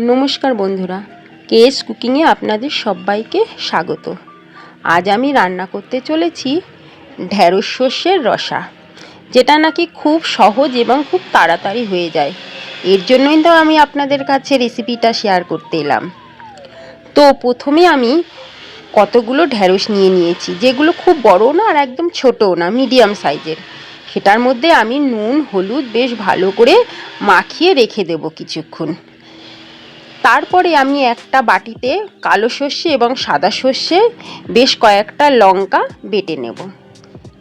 নমস্কার বন্ধুরা, কেএস কুকিংয়ে আপনাদের সবাইকে স্বাগত। আজ আমি রান্না করতে চলেছি ঢ্যাঁড়স সর্ষের রসা, যেটা নাকি খুব সহজ এবং খুব তাড়াতাড়ি হয়ে যায়। এর জন্যই তো আমি আপনাদের কাছে রেসিপিটা শেয়ার করতে এলাম। তো প্রথমে আমি কতগুলো ঢ্যাঁড়স নিয়েছি, যেগুলো খুব বড় না আর একদম ছোটও না, মিডিয়াম সাইজের। সেটার মধ্যে আমি নুন হলুদ বেশ ভালো করে মাখিয়ে রেখে দেব কিছুক্ষণ। তারপরে আমি একটা বাটিতে কালো সর্ষে এবং সাদা সর্ষে বেশ কয়েকটা লঙ্কা বেটে নেব।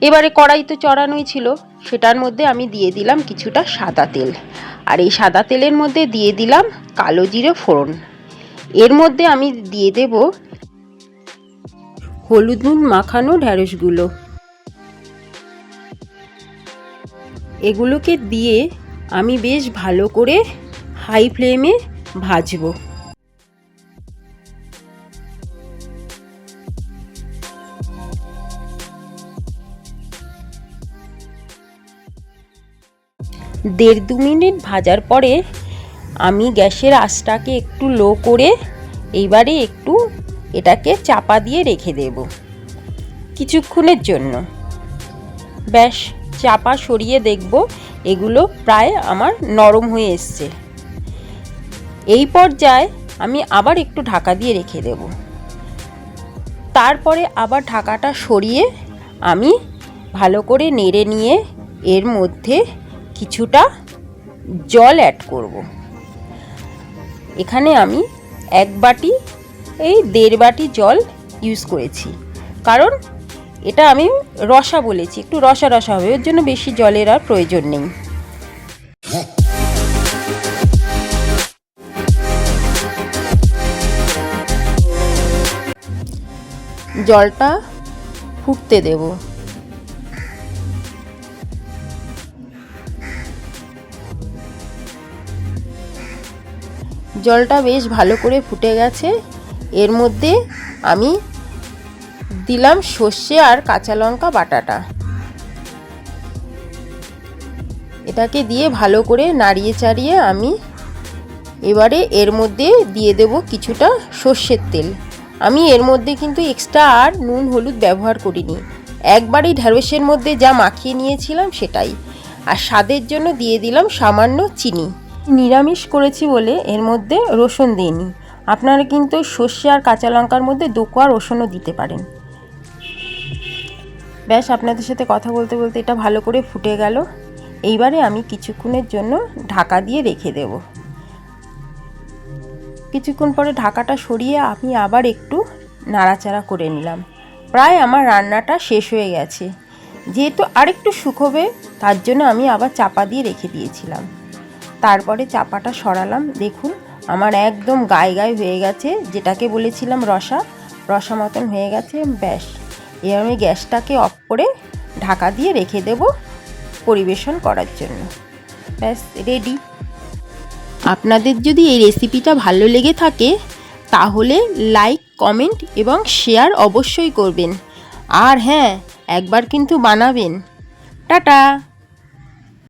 এবারে কড়াই তো চড়ানোই ছিল, সেটার মধ্যে আমি দিয়ে দিলাম কিছুটা সাদা তেল, আর এই সাদা তেলের মধ্যে দিয়ে দিলাম কালো জিরে ফোড়ন। এর মধ্যে আমি দিয়ে দেব হলুদ নুন মাখানো ঢ্যাঁড়সগুলো। এগুলোকে দিয়ে আমি বেশ ভালো করে হাই ফ্লেমে ভাজবো। দেড় দু মিনিট ভাজার পরে আমি গ্যাসের আঁচটাকে একটু লো করে এইবারে একটু এটাকে চাপা দিয়ে রেখে দেব কিছুক্ষণের জন্য। ব্যাস, চাপা সরিয়ে দেখব এগুলো প্রায় আমার নরম হয়ে এসছে। এই পর্যায়ে আমি আবার একটু ঢাকা দিয়ে রেখে দেব। তারপরে আবার ঢাকাটা সরিয়ে আমি ভালো করে নেড়ে নিয়ে এর মধ্যে কিছুটা জল অ্যাড করব। এখানে আমি এক বাটি দেড় বাটি জল ইউজ করেছি, কারণ এটা আমি রসা বলেছি, একটু রসা রসা হবে, ওর জন্য বেশি জলের আর প্রয়োজন নেই। জলটা ফুটতে দেব। জলটা বেশ ভালো করে ফুটে গেছে। এর মধ্যে আমি দিলাম সর্ষে আর কাঁচা লঙ্কা বাটাটা। এটাকে দিয়ে ভালো করে নাড়িয়ে চাড়িয়ে আমি এবারে এর মধ্যে দিয়ে দেব কিছুটা সর্ষের তেল। আমি এর মধ্যে কিন্তু এক্সট্রা আর নুন হলুদ ব্যবহার করিনি, একবারই ঢ্যাঁড়সের মধ্যে যা মাখিয়ে নিয়েছিলাম সেটাই। আর স্বাদের জন্য দিয়ে দিলাম সামান্য চিনি। নিরামিষ করেছি বলে এর মধ্যে রসুন দিইনি, আপনারা কিন্তু সর্ষে আর কাঁচা লঙ্কার মধ্যে দুকোয়া রসুনও দিতে পারেন। ব্যাস, আপনাদের সাথে কথা বলতে বলতে এটা ভালো করে ফুটে গেল। এইবারে আমি কিছুক্ষণের জন্য ঢাকা দিয়ে রেখে দেব। কিছুক্ষণ পরে ঢাকাটা সরিয়ে আমি আবার একটু নাড়াচাড়া করে নিলাম। প্রায় আমার রান্নাটা শেষ হয়ে গেছে। যেহেতু আরেকটু শুকোবে, তার জন্য আমি আবার চাপা দিয়ে রেখে দিয়েছিলাম। তারপরে চাপাটা সরালাম, দেখুন আমার একদম গায়ে গায়ে হয়ে গেছে, যেটাকে বলেছিলাম রসা রসা মতন হয়ে গেছে। ব্যাস, এবার আমি গ্যাসটাকে অফ করে ঢাকা দিয়ে রেখে দেব পরিবেশন করার জন্য। ব্যাস, রেডি। আপনাদের যদি এই রেসিপিটা ভালো লেগে থাকে তাহলে লাইক কমেন্ট এবং শেয়ার অবশ্যই করবেন। আর হ্যাঁ, একবার কিন্তু বানাবেন। টাটা।